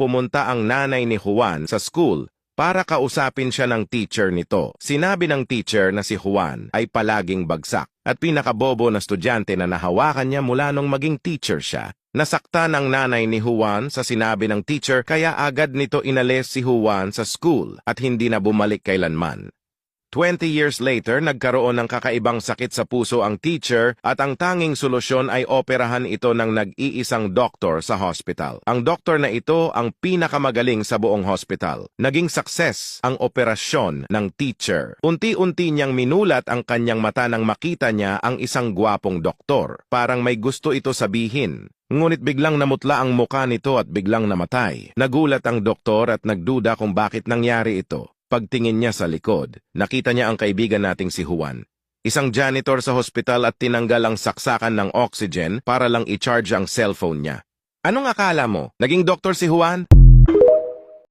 pumunta ang nanay ni Juan sa school para kausapin siya ng teacher nito. Sinabi ng teacher na si Juan ay palaging bagsak at pinakabobo na estudyante na nahawakan niya mula nung maging teacher siya. Nasaktan ang nanay ni Juan sa sinabi ng teacher kaya agad nito inalis si Juan sa school at hindi na bumalik kailanman. 20 years later, nagkaroon ng kakaibang sakit sa puso ang teacher at ang tanging solusyon ay operahan ito ng nag-iisang doktor sa hospital. Ang doktor na ito ang pinakamagaling sa buong hospital. Naging success ang operasyon ng teacher. Unti-unti niyang minulat ang kanyang mata nang makita niya ang isang gwapong doktor. Parang may gusto ito sabihin. Ngunit biglang namutla ang muka nito at biglang namatay. Nagulat ang doktor at nagduda kung bakit nangyari ito. Pagtingin niya sa likod, nakita niya ang kaibigan nating si Juan. Isang janitor sa hospital at tinanggal ang saksakan ng oxygen para lang i-charge ang cellphone niya. Anong akala mo? Naging doktor si Juan?